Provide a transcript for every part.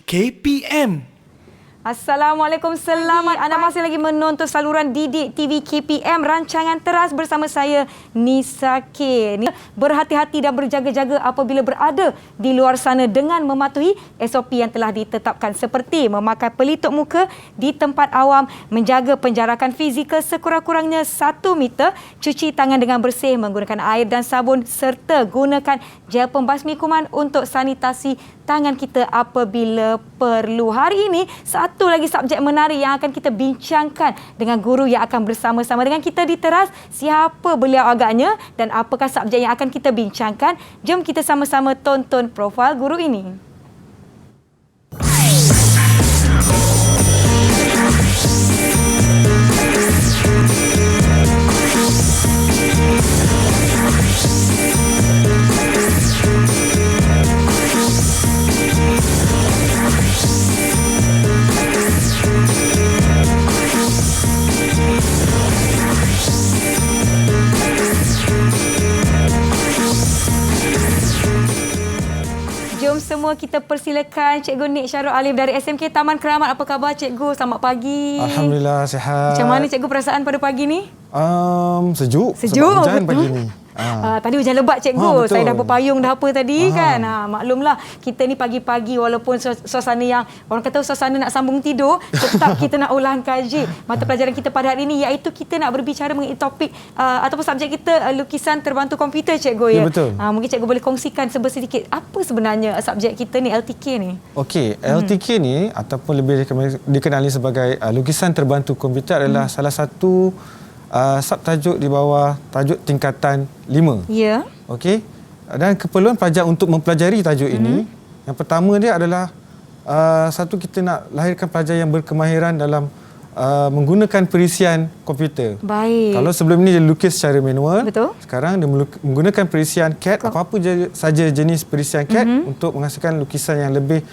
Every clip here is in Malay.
KPM. Assalamualaikum, selamat. Anda masih lagi menonton saluran Didik TV KPM, rancangan teras bersama saya Nisa K. Berhati-hati dan berjaga-jaga apabila berada di luar sana dengan mematuhi SOP yang telah ditetapkan seperti memakai pelitup muka di tempat awam, menjaga penjarakan fizikal sekurang-kurangnya 1 meter, cuci tangan dengan bersih menggunakan air dan sabun serta gunakan gel pembasmi kuman untuk sanitasi tangan kita apabila perlu. Hari ini satu lagi subjek menarik yang akan kita bincangkan dengan guru yang akan bersama-sama dengan kita di teras. Siapa beliau agaknya dan apakah subjek yang akan kita bincangkan? Jom kita sama-sama tonton profil guru ini. Jom semua kita persilakan Cikgu Nik Syarul Alif dari SMK Taman Keramat. Apa khabar Cikgu? Selamat pagi. Alhamdulillah, sihat. Macam mana Cikgu perasaan pada pagi ni? Sejuk. Sejuk, sebab hujan betul. pagi ni. Tadi hujan lebat Cikgu. Saya dah berpayung dah apa tadi kan. Maklumlah kita ni pagi-pagi walaupun suasana yang orang kata suasana nak sambung tidur, tetap kita nak ulang kaji mata pelajaran kita pada hari ini, iaitu kita nak berbicara mengenai topik ataupun subjek kita lukisan terbantu komputer Cikgu ya. Betul. Mungkin Cikgu boleh kongsikan sedikit apa sebenarnya subjek kita ni LTK ni. Okey, LTK ni ataupun lebih dikenali sebagai lukisan terbantu komputer adalah salah satu subtajuk di bawah tajuk tingkatan 5. Ya. Okey. Dan keperluan pelajar untuk mempelajari tajuk ini, yang pertama dia adalah satu, kita nak lahirkan pelajar yang berkemahiran dalam menggunakan perisian komputer. Baik. Kalau sebelum ni dia lukis secara manual, betul. Sekarang dia menggunakan perisian CAD, apa-apa saja jenis perisian CAD untuk menghasilkan lukisan yang lebih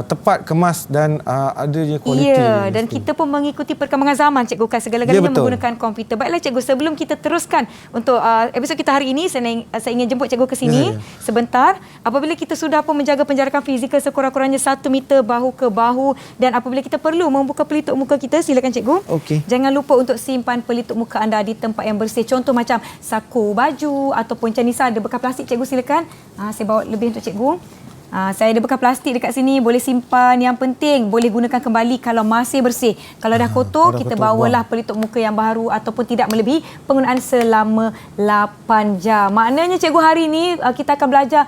tepat, kemas dan adanya kualiti. Ya, dan kita pun mengikuti perkembangan zaman Cikgu kan, segala-galanya menggunakan komputer. Baiklah Cikgu, sebelum kita teruskan untuk episod kita hari ini, saya ingin jemput Cikgu ke sini sebentar. Apabila kita sudah pun menjaga penjarakan fizikal sekurang-kurangnya 1 meter bahu ke bahu, dan apabila kita perlu membuka pelitup muka kita, silakan Cikgu. Okey. Jangan lupa untuk simpan pelitup muka anda di tempat yang bersih. Contoh macam saku baju ataupun macam Nisa ada bekas plastik, Cikgu silakan. Saya bawa lebih untuk Cikgu. Saya ada bekas plastik dekat sini, boleh simpan. Yang penting boleh gunakan kembali kalau masih bersih. Kalau dah kotor, kita bawalah pelitup muka yang baru ataupun tidak melebihi penggunaan selama 8 jam. Maknanya Cikgu hari ini kita akan belajar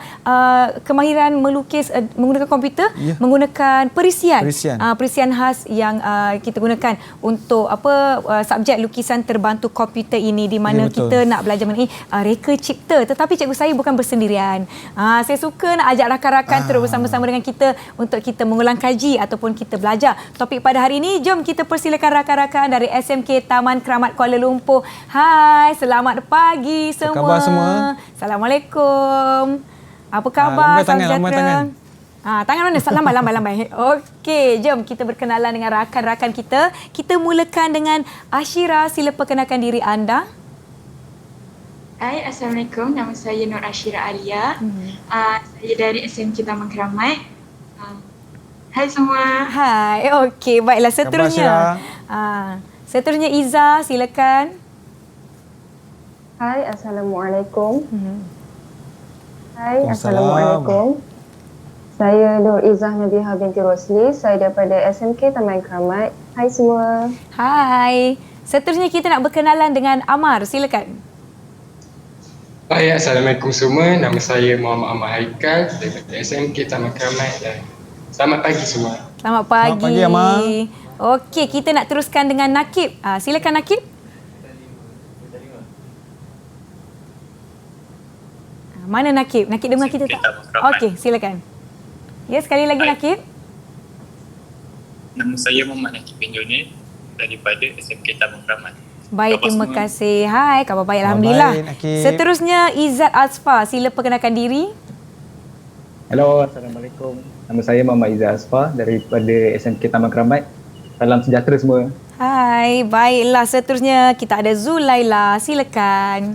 kemahiran melukis menggunakan komputer, menggunakan perisian khas yang kita gunakan untuk subjek lukisan terbantu komputer ini, di mana kita nak belajar mengenai reka cipta. Tetapi Cikgu, saya bukan bersendirian. Saya suka nak ajak rakan-rakan terus bersama-sama dengan kita untuk kita mengulang kaji ataupun kita belajar topik pada hari ini. Jom kita persilakan rakan-rakan dari SMK Taman Keramat Kuala Lumpur. Hai, selamat pagi semua. Apa khabar semua? Assalamualaikum. Apa khabar? Lambai tangan. Tangan mana? Lambai. Okey, jom kita berkenalan dengan rakan-rakan kita. Kita mulakan dengan Ashira. Sila perkenalkan diri anda. Hai, Assalamualaikum. Nama saya Nur Ashira Alia. Saya dari SMK Taman Keramat. Hai semua. Hai, okey. Baiklah, seterusnya. Seterusnya Iza, silakan. Hai, Assalamualaikum. Hai, Assalamualaikum. Saya Nur Izzah Nabiha binti Rosli. Saya daripada SMK Taman Keramat. Hai semua. Hai. Seterusnya kita nak berkenalan dengan Amar, silakan. Hai, Assalamualaikum semua. Nama saya Muhammad Ahmad Haikal daripada SMK Taman Keramat dan selamat pagi semua. Selamat pagi. Selamat pagi, Amar. Okey, kita nak teruskan dengan Nakib. Silakan Nakib. Mana Nakib? Nakib dengar kita tak? Okey, silakan. Ya, sekali lagi Nakib. Nama saya Muhammad Nakib bin Junid daripada SMK Taman Keramat. Baik, terima kasih. Hai, khabar baik, Alhamdulillah. Seterusnya Izzat Asfar, sila perkenalkan diri. Hello, Assalamualaikum. Nama saya Muhammad Izzat Asfar daripada SMK Taman Keramat. Salam sejahtera semua. Hai, baiklah. Seterusnya kita ada Zulaila, silakan.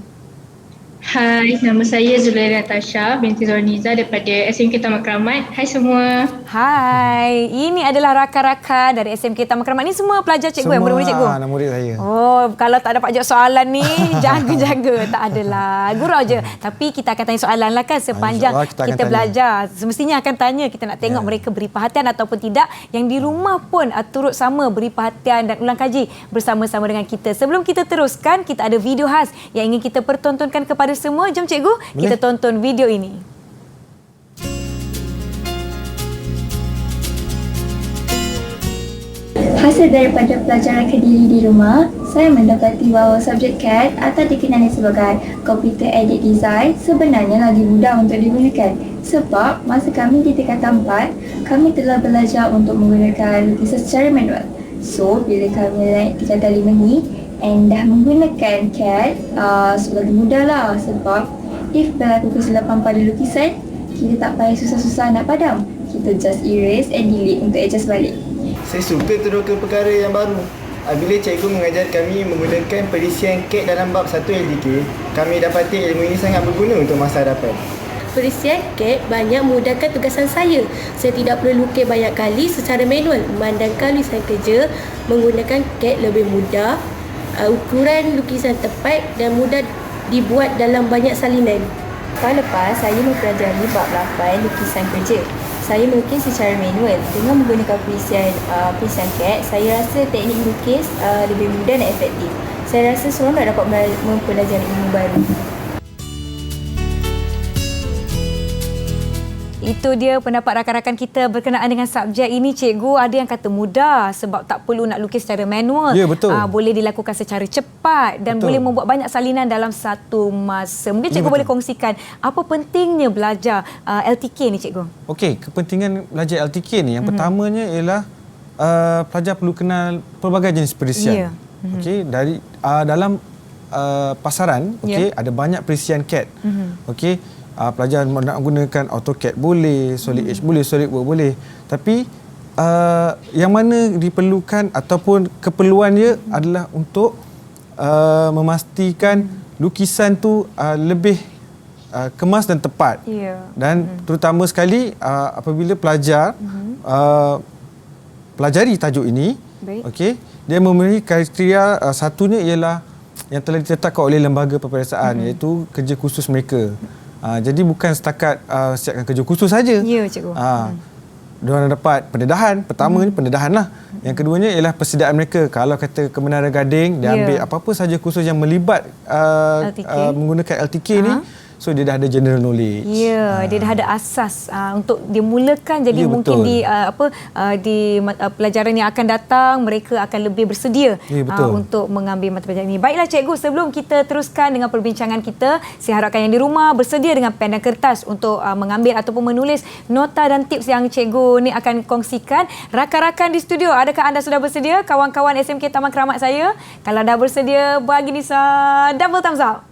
Hai, nama saya Zulaila Natasha binti Zorniza daripada SMK Taman Keramat. Hai semua. Hai, ini adalah rakan-rakan dari SMK Taman Keramat. Ni semua pelajar cikgu yang murid-murid cikgu? Anak murid saya. Oh, kalau tak dapat jawab soalan ni, jaga-jaga. Tak adalah. Gurau je. Tapi kita akan tanya soalan lah kan sepanjang kita belajar. Semestinya akan tanya, kita nak tengok mereka beri perhatian ataupun tidak. Yang di rumah pun turut sama beri perhatian dan ulang kaji bersama-sama dengan kita. Sebelum kita teruskan, kita ada video khas yang ingin kita pertontonkan kepada semua. Jom cikgu, kita tonton video ini. Hasil daripada pelajaran Kediri di rumah, saya mendapati bahawa subjek CAD atau dikenali sebagai Computer Aided Design sebenarnya lagi mudah untuk digunakan. Sebab masa kami di tingkatan 4, kami telah belajar untuk menggunakan lukisan secara manual. So, bila kami naik tingkatan 5 ni, and dah menggunakan CAD, lagi mudah lah sebab if berlaku kesilapan pada lukisan, kita tak payah susah-susah nak padam. Kita just erase and delete untuk adjust balik. Saya suka terus perkara yang baru. Bila cikgu mengajar kami menggunakan perisian CAD dalam bab 1 LDK, kami dapati ilmu ini sangat berguna untuk masa hadapan. Perisian CAD banyak memudahkan tugasan saya. Saya tidak perlu lukis banyak kali secara manual. Memandangkan lukisan kerja menggunakan CAD lebih mudah, ukuran lukisan tepat dan mudah dibuat dalam banyak salinan. Tahun lepas, saya mempelajari bab 8 lukisan kerja. Saya melukis secara manual. Dengan menggunakan perisian CAD, saya rasa teknik lukis lebih mudah dan efektif. Saya rasa seronok dapat mempelajari ilmu baru. Itu dia pendapat rakan-rakan kita berkenaan dengan subjek ini, cikgu. Ada yang kata mudah sebab tak perlu nak lukis secara manual. Ya, betul. Boleh dilakukan secara cepat dan boleh membuat banyak salinan dalam satu masa. Mungkin cikgu boleh kongsikan apa pentingnya belajar LTK ni, cikgu? Okey, kepentingan belajar LTK ni yang pertamanya ialah pelajar perlu kenal pelbagai jenis perisian. Okey, dari dalam pasaran, ada banyak perisian CAD. Okey, pelajar nak gunakan AutoCAD boleh, Solid Edge boleh, SolidWorks boleh. Tapi yang mana diperlukan ataupun keperluannya adalah untuk memastikan lukisan tu lebih kemas dan tepat. Dan terutama sekali apabila pelajar pelajari tajuk ini, okey, dia memenuhi kriteria satunya ialah yang telah ditetapkan oleh lembaga peperiksaan, iaitu kerja khusus mereka. Jadi bukan setakat siapkan kerja khusus saja. Ya, cikgu. Diorang dapat pendedahan. Pertama ni pendedahan lah. Yang keduanya ialah persediaan mereka. Kalau kata ke Menara Gading, dia ambil apa-apa saja kursus yang melibat menggunakan LTK ni. So dia dah ada general knowledge. Ya, dia dah ada asas untuk dimulakan. Jadi mungkin di pelajaran yang akan datang mereka akan lebih bersedia untuk mengambil mata pelajaran ini. Baiklah cikgu, sebelum kita teruskan dengan perbincangan kita, saya harapkan yang di rumah bersedia dengan pen dan kertas untuk mengambil ataupun menulis nota dan tips yang cikgu ni akan kongsikan. Rakan-rakan di studio, adakah anda sudah bersedia? Kawan-kawan SMK Taman Keramat saya, kalau dah bersedia, bagi Nisa double thumbs up.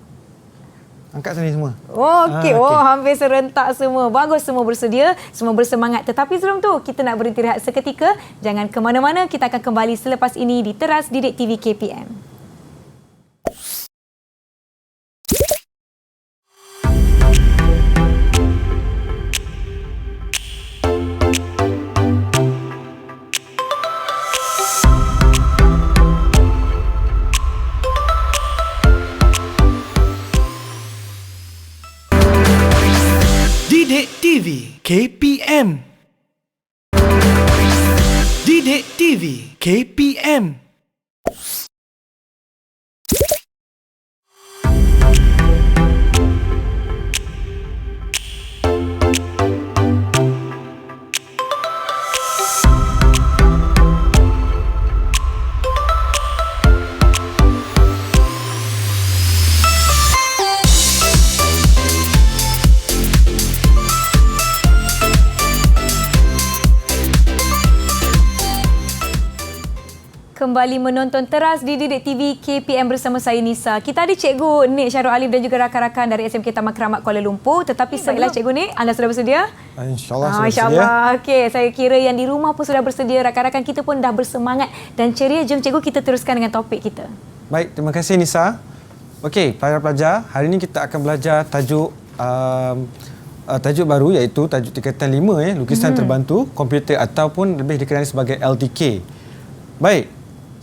Angkat sini semua. Okey. Hampir serentak semua. Bagus, semua bersedia, semua bersemangat. Tetapi sebelum tu, kita nak berhenti rehat seketika. Jangan ke mana-mana, kita akan kembali selepas ini di Teras Didik TV KPM. Didik TV KPM. Didik TV KPM. Kembali menonton Teras di Didik TV KPM bersama saya Nisa. Kita ada Cikgu Nik Syarul Alif dan juga rakan-rakan dari SMK Taman Keramat Kuala Lumpur. Tetapi baiklah Cikgu Nik, anda sudah bersedia? InsyaAllah sudah InsyaAllah. Okey, saya kira yang di rumah pun sudah bersedia. Rakan-rakan kita pun dah bersemangat dan ceria. Jom Cikgu kita teruskan dengan topik kita. Baik, terima kasih Nisa. Okey, pelajar-pelajar, hari ini kita akan belajar tajuk baru iaitu tajuk tingkatan 5 lukisan terbantu komputer ataupun lebih dikenali sebagai LTK. Baik,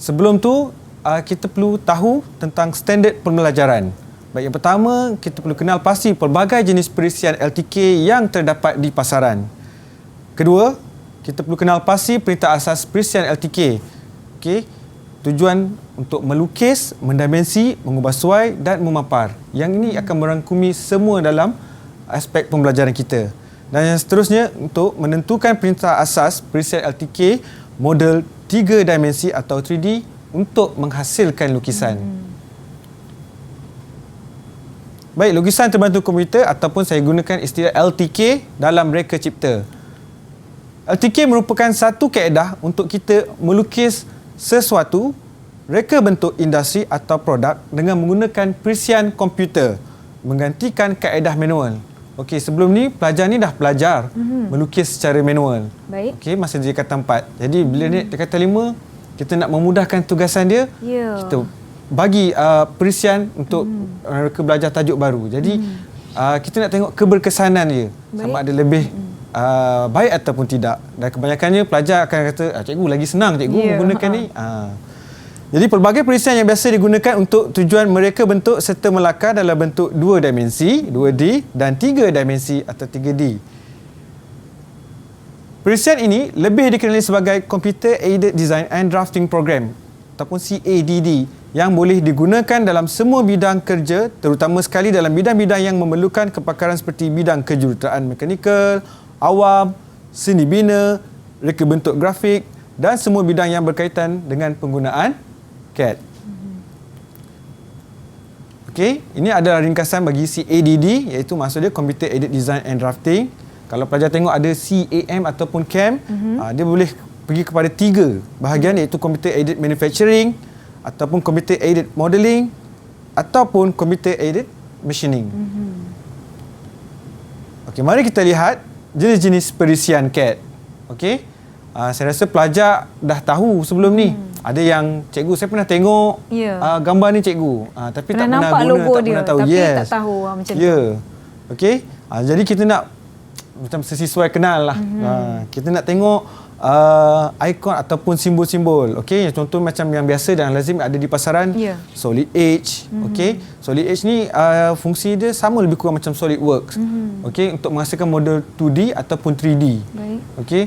sebelum tu kita perlu tahu tentang standard pembelajaran. Baik, yang pertama kita perlu kenal pasti pelbagai jenis perisian LTK yang terdapat di pasaran. Kedua, kita perlu kenal pasti perintah asas perisian LTK. Okey, tujuan untuk melukis, mendimensi, mengubah suai dan memapar. Yang ini akan merangkumi semua dalam aspek pembelajaran kita. Dan yang seterusnya untuk menentukan perintah asas perisian LTK model 3 dimensi atau 3D untuk menghasilkan lukisan. Baik, lukisan terbantu komputer ataupun saya gunakan istilah LTK dalam reka cipta. LTK merupakan satu kaedah untuk kita melukis sesuatu, reka bentuk industri atau produk dengan menggunakan perisian komputer, menggantikan kaedah manual. Okey, sebelum ni pelajar ni dah belajar melukis secara manual. Baik. Okey, masa di tingkatan 4. Jadi bila naik tingkatan 5, kita nak memudahkan tugasan dia, kita bagi perisian untuk mereka belajar tajuk baru. Jadi kita nak tengok keberkesanan dia. Baik. Sama ada lebih baik ataupun tidak. Dan kebanyakannya pelajar akan kata, cikgu lagi senang cikgu menggunakan ni. Jadi pelbagai perisian yang biasa digunakan untuk tujuan mereka bentuk serta melakar dalam bentuk 2 dimensi, 2D dan 3 dimensi atau 3D. Perisian ini lebih dikenali sebagai Computer Aided Design and Drafting Program ataupun CADD yang boleh digunakan dalam semua bidang kerja, terutama sekali dalam bidang-bidang yang memerlukan kepakaran seperti bidang kejuruteraan mekanikal, awam, seni bina, reka bentuk grafik dan semua bidang yang berkaitan dengan penggunaan CAD. Okey, ini adalah ringkasan bagi CADD iaitu maksud dia Computer Aided Design and Drafting. Kalau pelajar tengok ada CAM ataupun CAM, dia boleh pergi kepada 3 bahagian iaitu Computer Aided Manufacturing ataupun Computer Aided Modeling ataupun Computer Aided Machining. Okey, mari kita lihat jenis-jenis perisian CAD. Okey, saya rasa pelajar dah tahu sebelum ni. Ada yang cikgu saya pernah tengok gambar ni cikgu, tapi tak pernah nampak guna, logo tak dia, pernah tahu. tapi tak tahu macam tu. Okey, jadi kita nak macam sesuai kenal lah. Kita nak tengok ikon ataupun simbol-simbol. Okey, contoh macam yang biasa dan lazim ada di pasaran, Solid Edge. Okey, Solid Edge ni fungsi dia sama lebih kurang macam SolidWorks. Okey, untuk menghasilkan model 2D ataupun 3D. Baik. Okey.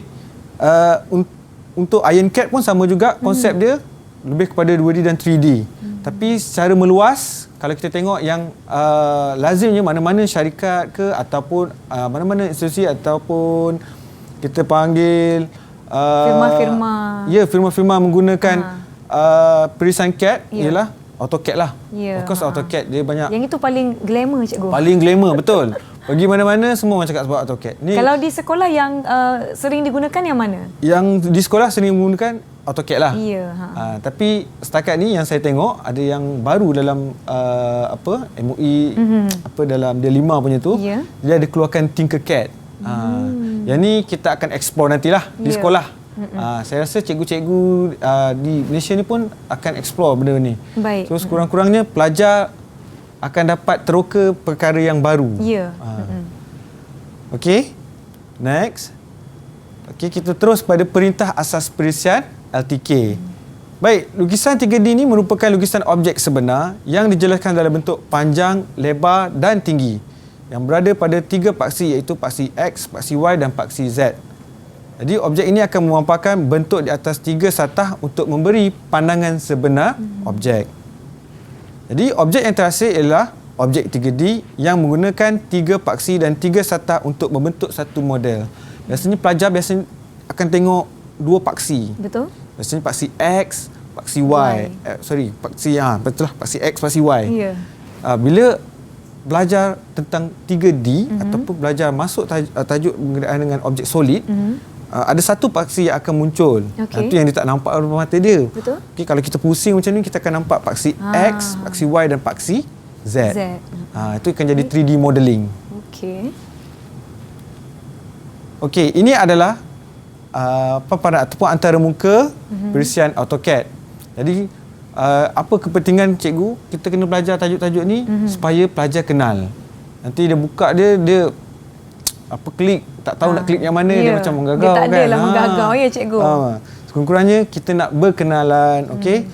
Untuk IronCAD pun sama juga, konsep dia lebih kepada 2D dan 3D. Tapi secara meluas, kalau kita tengok yang lazimnya mana-mana syarikat ke ataupun mana-mana institusi ataupun kita panggil firma-firma. Ya, firma-firma menggunakan perisian CAD ialah AutoCAD lah. Of course AutoCAD dia banyak. Yang itu paling glamour cikgu. Paling glamour, betul. Pergi mana-mana semua orang cakap sebab AutoCAD. Ni kalau di sekolah yang sering digunakan yang mana? Yang di sekolah sering menggunakan AutoCAD lah. Ya. Tapi setakat ni yang saya tengok ada yang baru dalam MOE dalam dia 5 punya tu. Dia ada keluarkan Tinkercad. Yang ni kita akan explore nantilah di sekolah. Saya rasa cikgu-cikgu di Malaysia ni pun akan explore benda ni. Baik. So sekurang-kurangnya pelajar akan dapat teroka perkara yang baru. Ya. Okey. Next. Okey, kita terus pada perintah asas perisian LTK. Baik, lukisan 3D ni merupakan lukisan objek sebenar yang dijelaskan dalam bentuk panjang, lebar dan tinggi yang berada pada 3 paksi iaitu paksi X, paksi Y dan paksi Z. Jadi objek ini akan memaparkan bentuk di atas 3 satah untuk memberi pandangan sebenar objek. Jadi objek yang terhasil ialah objek 3D yang menggunakan 3 paksi dan 3 satah untuk membentuk satu model. Biasanya pelajar akan tengok 2 paksi. Betul. Biasanya paksi X, paksi Y. Betul lah, paksi X, paksi Y. Ya. Bila belajar tentang 3D ataupun belajar masuk tajuk berkenaan dengan objek solid, ada satu paksi yang akan muncul. Itu yang dia tak nampak dalam mata dia. Betul. Okay, kalau kita pusing macam ni, kita akan nampak paksi X, paksi Y dan paksi Z. Itu akan jadi 3D modeling. Okey, ini adalah paparan ataupun antara muka perisian AutoCAD. Jadi apa kepentingan cikgu kita kena belajar tajuk-tajuk ni supaya pelajar kenal. Nanti dia buka dia apa klik, tak tahu nak klik yang mana, dia macam menggagau dia tak kan. adalah menggagau ya cikgu. Sekurang-kurangnya kita nak berkenalan, okey.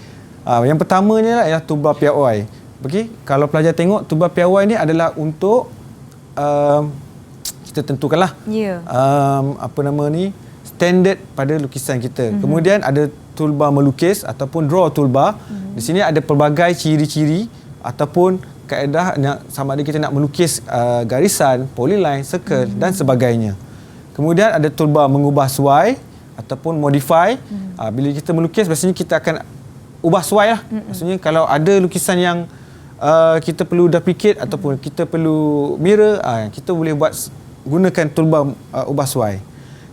Yang pertamanya ialah tuba piawai. Okey, kalau pelajar tengok tuba piawai ni adalah untuk kita tentukanlah apa nama ni, standard pada lukisan kita. Kemudian ada toolbar melukis ataupun draw toolbar. Di sini ada pelbagai ciri-ciri ataupun kaedah sama ada kita nak melukis garisan, polyline, circle dan sebagainya. Kemudian ada toolbar mengubah suai ataupun modify. Bila kita melukis biasanya kita akan ubah suai lah. Maksudnya kalau ada lukisan yang kita perlu duplicate ataupun kita perlu mirror, kita boleh gunakan toolbar ubah suai.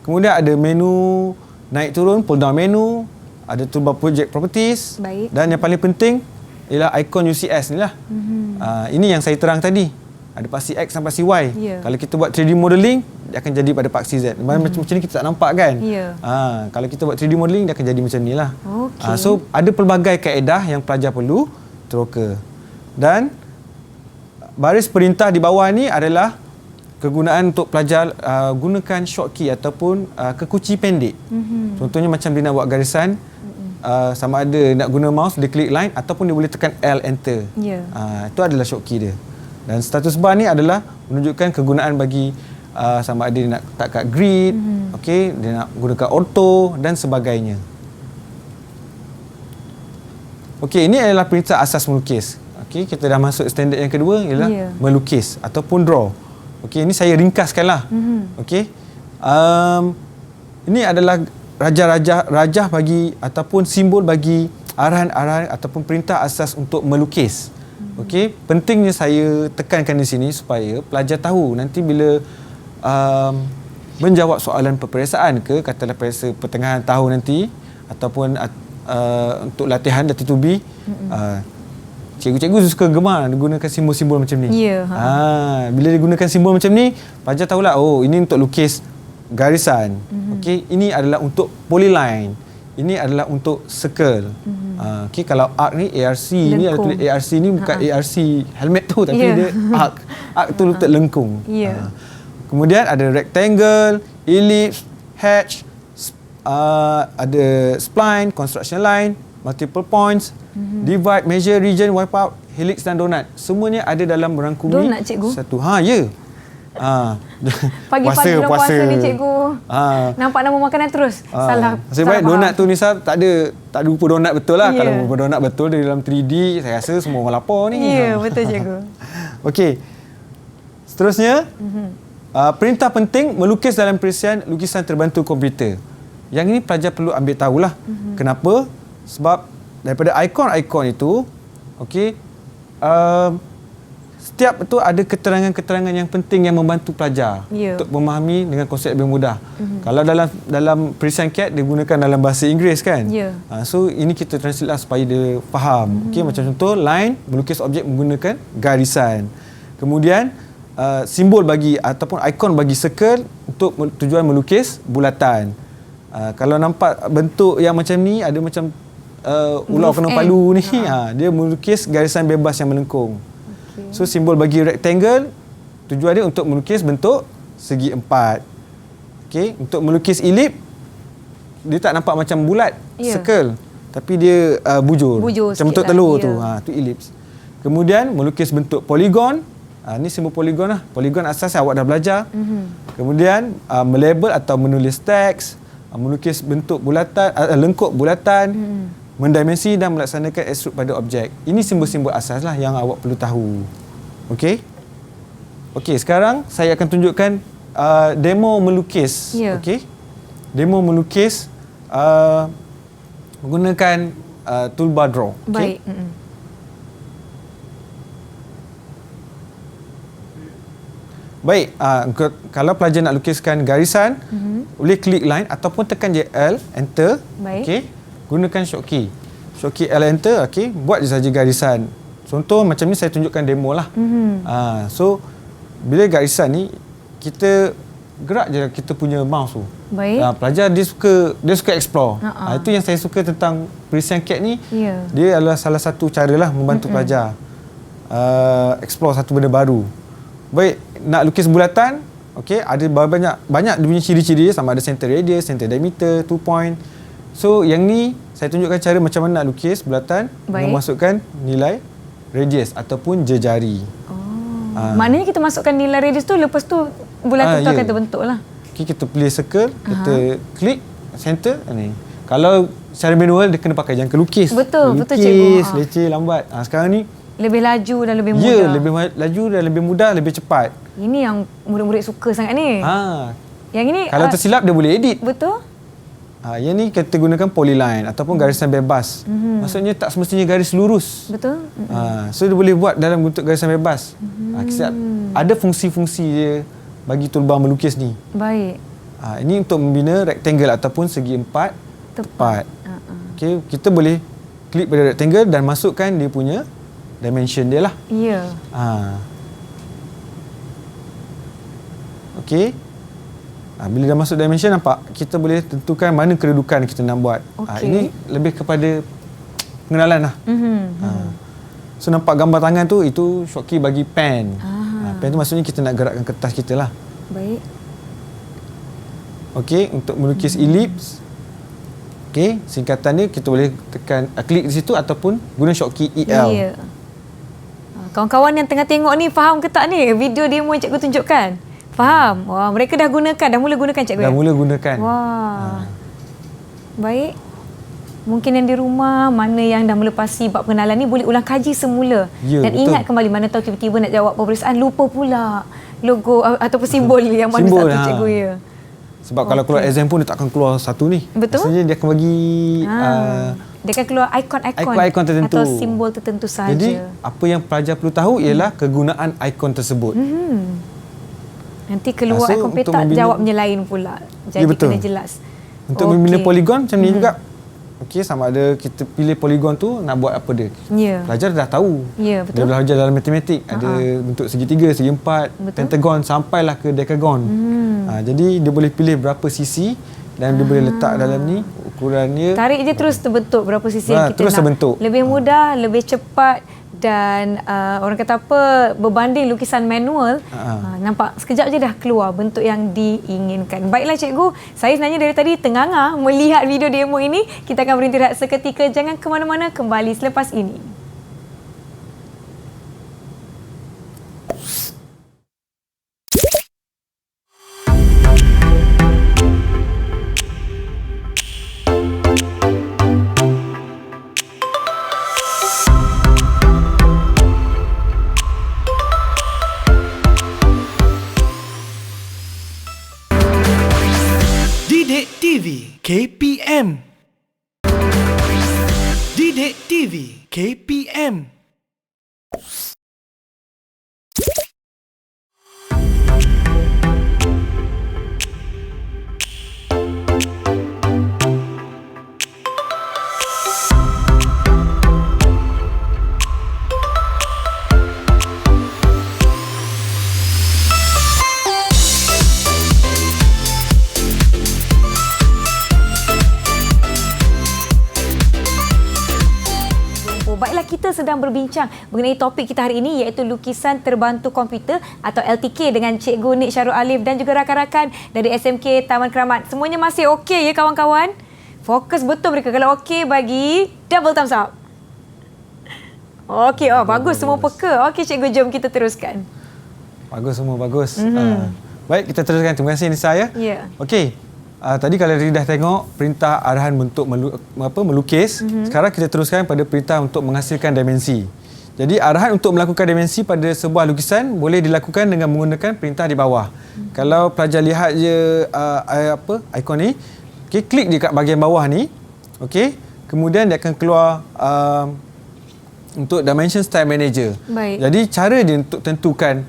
Kemudian ada menu naik turun, pull down menu, ada toolbar project properties. Dan yang paling penting ialah ikon UCS ni lah. Ini yang saya terang tadi. Ada paksi X sampai paksi Y. Kalau kita buat 3D modeling, dia akan jadi pada paksi Z. Macam ni kita tak nampak kan? Kalau kita buat 3D modeling, dia akan jadi macam ni lah. So, ada pelbagai kaedah yang pelajar perlu teroka. Dan baris perintah di bawah ni adalah kegunaan untuk pelajar gunakan shortkey ataupun kekunci pendek. Contohnya macam dia nak buat garisan, sama ada nak guna mouse, dia klik line ataupun dia boleh tekan L enter. Itu adalah shortkey dia. Dan status bar ni adalah menunjukkan kegunaan bagi sama ada dia nak letak kat grid, okey, dia nak gunakan auto dan sebagainya. Okey, ini adalah perintah asas melukis. Okey, kita dah masuk standard yang kedua ialah melukis ataupun draw. Okey, ini saya ringkaskanlah. Okey. Ini adalah rajah bagi ataupun simbol bagi arahan-arahan ataupun perintah asas untuk melukis. Okey, pentingnya saya tekankan di sini supaya pelajar tahu nanti bila menjawab soalan peperiksaan ke, katalah periksa pertengahan tahun nanti ataupun untuk latihan Dati Tubi, cikgu-cikgu suka gemar gunakan simbol-simbol macam ni. Bila digunakan simbol macam ni, pelajar tahulah, oh ini untuk lukis garisan. Okey, ini adalah untuk polyline. Ini adalah untuk circle. Okey, kalau arc ni ARC ni ada tulis ARC ni bukan ARC helmet tu tapi dia arc. Arc tu untuk lengkung. Kemudian ada rectangle, ellipse, hatch, ada spline, construction line, multiple points, divide, measure, region, wipeout, helix dan donut. Semuanya ada dalam merangkumi donut, cikgu? Satu. Ya. Pagi-pagi dalam puasa ni cikgu. Nampak nama makanan terus. Salah. Nasib baik donat tu Nisa tak ada rupa donat betul lah. Kalau rupa donat betul dia dalam 3D, saya rasa semua orang lapar ni. Betul cikgu. Okey. Seterusnya, perintah penting melukis dalam perisian lukisan terbantu komputer. Yang ini pelajar perlu ambil tahulah. Kenapa? Sebab daripada ikon-ikon itu, okey, setiap itu ada keterangan-keterangan yang penting yang membantu pelajar untuk memahami dengan konsep lebih mudah. Kalau dalam perisian CAD dia gunakan dalam bahasa Inggeris kan. So ini kita translate lah supaya dia faham. Okey, macam contoh line, melukis objek menggunakan garisan. Kemudian simbol bagi ataupun ikon bagi circle untuk tujuan melukis bulatan. Kalau nampak bentuk yang macam ni, ada macam ular kena palu ni, dia melukis garisan bebas yang melengkung. So simbol bagi rectangle tujuan dia untuk melukis bentuk segi empat. Okey, untuk melukis ellipse dia tak nampak macam bulat, circle, tapi dia bujur macam bentuk telur tu. Tu ellipse. Kemudian melukis bentuk polygon. Ni simbol polygon lah. Polygon asas awak dah belajar. Kemudian melabel atau menulis teks, melukis bentuk bulatan, lengkuk bulatan, mendimensi dan melaksanakan extrude pada objek. Ini simbol-simbol asas lah yang awak perlu tahu. Okey? Okey, sekarang saya akan tunjukkan demo melukis. Okey? Demo melukis menggunakan toolbar draw. Okay? Baik. Baik, kalau pelajar nak lukiskan garisan, boleh klik line ataupun tekan je L, enter. Okey. Gunakan shortkey. Shortkey L, enter, okey. Buat je saja garisan. Contoh macam ni saya tunjukkan demo lah. So bila garisan ni kita gerak je kita punya mouse tu. Baik. Pelajar dia suka explore. Itu yang saya suka tentang perisian CAD ni. Ya. Dia adalah salah satu cara lah membantu pelajar explore satu benda baru. Baik, nak lukis bulatan, okey, ada banyak dia punya ciri-ciri dia, sama ada center radius, center diameter, 2 point. So yang ni saya tunjukkan cara macam mana nak lukis bulatan dengan masukkan nilai radius ataupun jejari. Maknanya kita masukkan nilai radius tu, lepas tu bulatan tu akan terbentuk lah. Okay, kita pilih circle, kita klik center ni. Kalau secara manual dia kena pakai jangka lukis. Betul cikgu. Lukis, leceh, lambat. Sekarang ni lebih laju dan lebih mudah. Ya, lebih laju dan lebih mudah, lebih cepat. Ini yang murid-murid suka sangat ni. Yang ini kalau tersilap dia boleh edit. Betul. Yang ni kita gunakan polyline ataupun garisan bebas. Maksudnya tak semestinya garis lurus. Betul. So dia boleh buat dalam bentuk garisan bebas. Ada fungsi-fungsi dia bagi toolbar melukis ni. Baik. Ini untuk membina rectangle ataupun segi empat tepat. Okay, kita boleh klik pada rectangle dan masukkan dia punya dimension dia lah. Ya. Okay. Bila dah masuk dimension, nampak kita boleh tentukan mana kedudukan kita nak buat. Ini lebih kepada pengenalan lah. So nampak gambar tangan tu, itu Shortkey bagi pen. Pen tu maksudnya kita nak gerakkan kertas kita lah. Baik. Okey, untuk melukis ellipse, okey, singkatan ni kita boleh tekan klik di situ ataupun guna Shortkey EL. Ya. Kawan-kawan yang tengah tengok ni faham ke tak ni video demo yang cikgu tunjukkan? Faham? Wah, mereka dah mula gunakan cikgu. Dah mula gunakan. Wah. Baik. Mungkin yang di rumah, mana yang dah melepasi bab pengenalan ni boleh ulang kaji semula. Ya, dan betul. Ingat kembali, mana tahu tiba-tiba nak jawab peperiksaan, lupa pula logo ataupun simbol yang mana simbol, satu cikgu ya. Sebab kalau keluar exam pun dia tak akan keluar satu ni. Betul. Maksudnya dia akan bagi dia akan keluar ikon-ikon tertentu atau simbol tertentu sahaja. Jadi apa yang pelajar perlu tahu ialah kegunaan ikon tersebut. Nanti keluar ikon petak, jawabnya lain pula. Jadi kena jelas. Untuk membina poligon macam ni juga. Okey, sama ada kita pilih poligon tu nak buat apa dia. Pelajar dah tahu. Ya, betul. Dia belajar dalam matematik. Ada bentuk segitiga, segi empat, pentagon sampailah ke decagon. Jadi dia boleh pilih berapa sisi dan dia boleh letak dalam ni ukurannya. Tarik je terus terbentuk berapa sisi yang kita terus nak. Terbentuk. Lebih mudah, lebih cepat. Dan orang kata apa, berbanding lukisan manual, nampak sekejap je dah keluar bentuk yang diinginkan. Baiklah cikgu, saya sebenarnya dari tadi tenganga melihat video demo ini. Kita akan berhenti rehat seketika, jangan ke mana-mana, kembali selepas ini. Didik TV KPM. Didik TV KPM. Baiklah, kita sedang berbincang mengenai topik kita hari ini, iaitu lukisan terbantu komputer atau LTK dengan Cikgu Nik Syarul Alif dan juga rakan-rakan dari SMK Taman Keramat. Semuanya masih okey ya kawan-kawan? Fokus betul mereka. Kalau okey, bagi double thumbs up. Okey, bagus, semua peka. Okey cikgu, jom kita teruskan. Bagus semua, bagus. Baik, kita teruskan. Terima kasih Nisa ya. Ya. Okey. Tadi kalau dah tengok perintah arahan untuk melukis, sekarang kita teruskan pada perintah untuk menghasilkan dimensi. Jadi arahan untuk melakukan dimensi pada sebuah lukisan boleh dilakukan dengan menggunakan perintah di bawah. Kalau pelajar lihat je ikon ni, okay, klik dekat bahagian bawah ni, okey. Kemudian dia akan keluar untuk Dimension Style Manager. Baik. Jadi cara dia untuk tentukan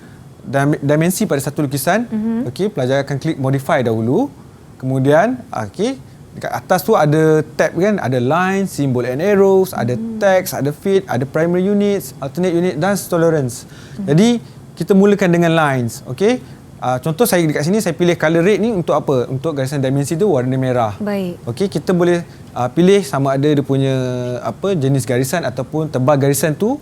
dimensi pada satu lukisan, okey, pelajar akan klik Modify dahulu. Kemudian, okey, dekat atas tu ada tab kan, ada line, symbol and arrows, ada text, ada fit, ada primary units, alternate unit dan tolerance. Jadi kita mulakan dengan lines, okey. contoh saya dekat sini saya pilih color red ni untuk apa? Untuk garisan dimensi tu warna merah. Baik. Okey, kita boleh pilih sama ada dia punya jenis garisan ataupun tebal garisan tu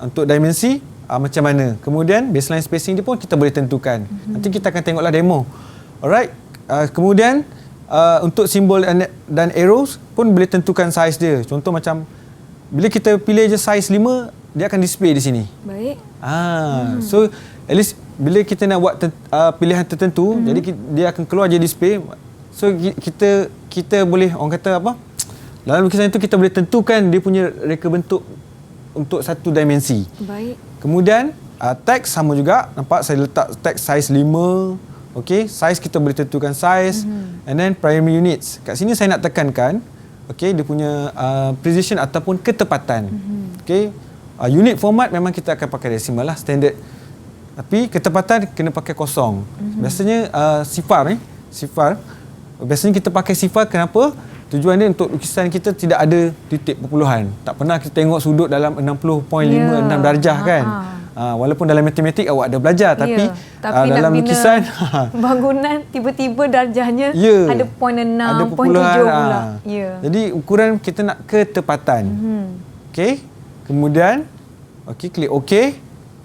untuk dimensi macam mana. Kemudian baseline spacing dia pun kita boleh tentukan. Nanti kita akan tengoklah demo. Alright. Kemudian untuk simbol dan arrows pun boleh tentukan saiz dia. Contoh macam bila kita pilih je saiz 5, dia akan display di sini. Baik. So at least bila kita nak buat pilihan tertentu, jadi dia akan keluar je display. So kita boleh orang kata apa? Dalam lukisan itu kita boleh tentukan dia punya reka bentuk untuk satu dimensi. Baik. Kemudian teks sama juga. Nampak saya letak teks saiz 5. Okey, saiz kita boleh tentukan saiz. And then primary units. Kat sini saya nak tekankan okey, dia punya precision ataupun ketepatan. Okey. Unit format memang kita akan pakai desimal lah, standard. Tapi ketepatan kena pakai kosong. Biasanya sifar sifar. Biasanya kita pakai sifar kenapa? Tujuan dia untuk lukisan kita tidak ada titik perpuluhan. Tak pernah kita tengok sudut dalam 60.56 darjah kan. Walaupun dalam matematik awak ada belajar, tapi dalam lukisan bangunan tiba-tiba darjahnya ada point 6, ada point 7 pula. Jadi ukuran kita nak ketepatan. Okey. Kemudian klik OK.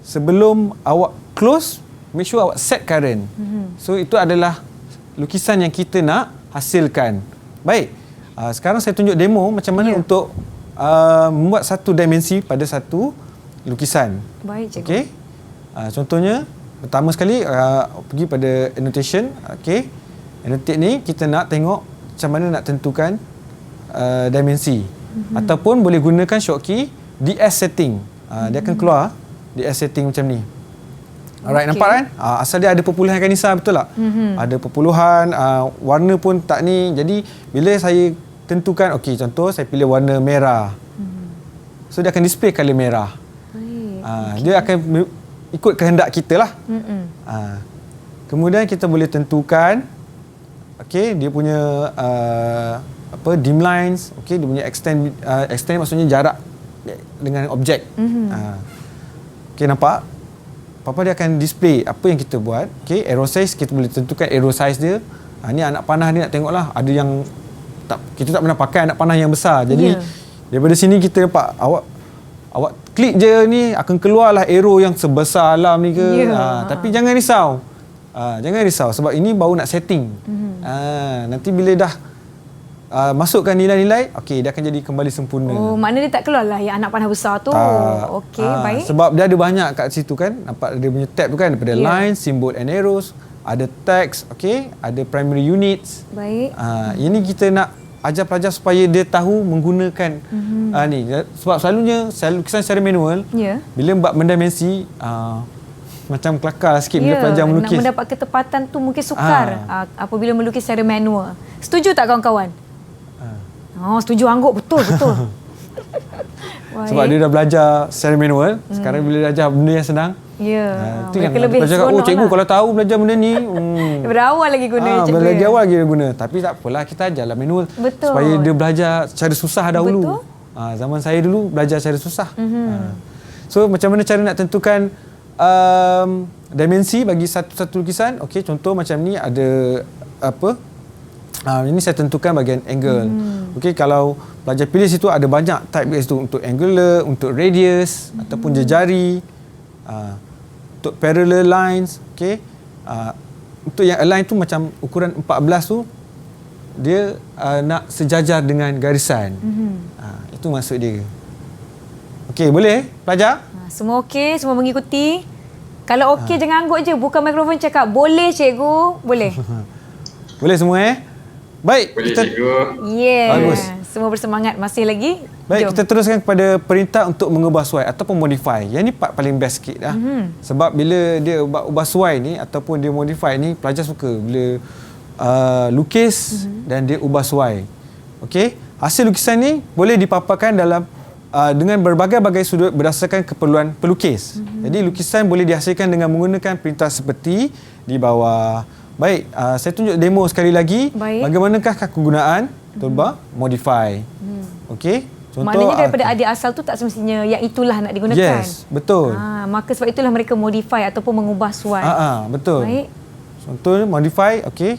Sebelum awak close, make sure awak set current. So itu adalah lukisan yang kita nak hasilkan. Baik. Sekarang saya tunjuk demo macam mana untuk membuat satu dimensi pada satu lukisan. Baik, cikgu. Okey. Contohnya pertama sekali pergi pada annotation. Okey. Annotate ni kita nak tengok macam mana nak tentukan dimensi. Ataupun boleh gunakan shortkey DS setting. Dia akan keluar DS setting macam ni. Alright, nampak kan? Asal dia ada perpuluhan Kanisa, betul tak? Ada perpuluhan, warna pun tak ni. Jadi bila saya tentukan, okey, contoh saya pilih warna merah. So dia akan display color merah. Dia akan ikut kehendak kita lah. Kemudian kita boleh tentukan okey, dia punya dim lines, okey, dia punya extend maksudnya jarak dengan objek. Okey, nampak? Apa dia akan display apa yang kita buat. Okey, arrow size kita boleh tentukan arrow size dia. Ni anak panah dia nak tengoklah. Ada yang kita tak pernah pakai anak panah yang besar. Jadi daripada sini kita nampak awak klik je ni akan keluarlah arrow yang sebesar alam ni ke. Tapi jangan risau. Jangan risau sebab ini baru nak setting. Nanti bila dah masukkan nilai-nilai, okey, dia akan jadi kembali sempurna. Maknanya dia tak keluarlah yang anak panah besar tu. Okey, baik. Sebab dia ada banyak kat situ kan. Nampak dia punya tab tu kan, daripada line, symbol and arrows, ada text, okey, ada primary units. Baik. Ini kita nak ajar pelajar supaya dia tahu menggunakan ni. Sebab selalunya lukisan secara manual, bila buat mendimensi macam kelakar sikit bila pelajar melukis. Nak mendapat ketepatan tu mungkin sukar apabila melukis secara manual. Setuju tak kawan-kawan? Setuju, Angguk. Betul. Sebab dia dah belajar secara manual. Sekarang bila belajar benda yang senang, itu yang lebih seronok cikgu lah. Kalau tahu belajar benda ni berawal lagi guna cikgu. Lagi awal lagi guna. Tapi tak apalah, kita ajarlah manual. Betul. Supaya dia belajar secara susah dahulu. Zaman saya dulu belajar secara susah. So macam mana cara nak tentukan dimensi bagi satu lukisan? Okey, contoh macam ni ada apa? Ini saya tentukan bahagian angle. Okey, kalau pelajar pilih situ ada banyak type kat situ, untuk angular, untuk radius ataupun jejari, untuk parallel lines. Okey, untuk yang align tu macam ukuran 14 tu dia nak sejajar dengan garisan. Itu maksud dia. Okey, boleh pelajar? Semua okey, semua mengikuti. Kalau okey jangan Angguk je, buka mikrofon cakap boleh cikgu, boleh. Boleh semua Baik, boleh cikgu. Bagus. Semua bersemangat, masih lagi. Baik, jom. kita teruskan kepada perintah untuk mengubah suai ataupun modify. Yang ni part paling best sikit dah. Sebab bila dia ubah suai ni ataupun dia modify ni, pelajar suka bila lukis dan dia ubah suai. Okey, hasil lukisan ni boleh dipaparkan dalam dengan berbagai-bagai sudut berdasarkan keperluan pelukis. Jadi lukisan boleh dihasilkan dengan menggunakan perintah seperti di bawah. Baik, saya tunjuk demo sekali lagi. Bagaimanakah kegunaan toolbar modify. Okey, contoh maknanya daripada adik asal tu tak semestinya yang itulah nak digunakan. Yes, betul. Maka sebab itulah mereka modify ataupun mengubah suai. Betul. Baik. Contoh modify, okey.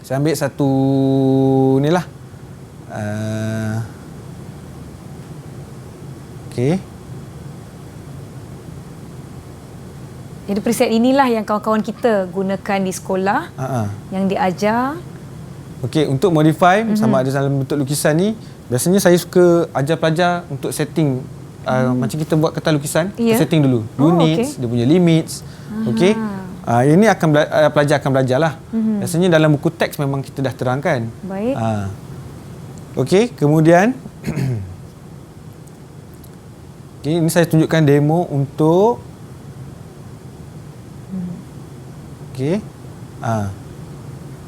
Saya ambil satu ni lah. Okey. Jadi preset inilah yang kawan-kawan kita gunakan di sekolah, yang diajar. Okey, untuk modify sama ada dalam bentuk lukisan ni, biasanya saya suka ajar pelajar untuk setting. Macam kita buat kertas lukisan, kita setting dulu units, dia punya limits. Okey. Ini akan pelajar akan belajar lah. Biasanya dalam buku teks memang kita dah terangkan. Baik. Okey, kemudian okay, ini saya tunjukkan demo untuk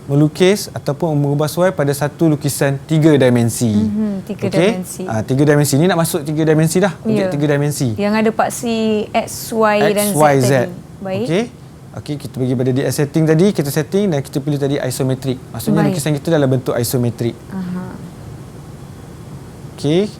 melukis ataupun mengubah suai pada satu lukisan 3 dimensi. 3 dimensi. 3 dimensi ni nak masuk 3 dimensi dah. Objek 3 dimensi. Yang ada paksi X, Y dan Z Y, Z. tadi. Baik. Okey, kita pergi pada DS setting tadi, kita setting dan kita pilih tadi isometrik. Maksudnya lukisan kita dalam bentuk isometrik. Okey.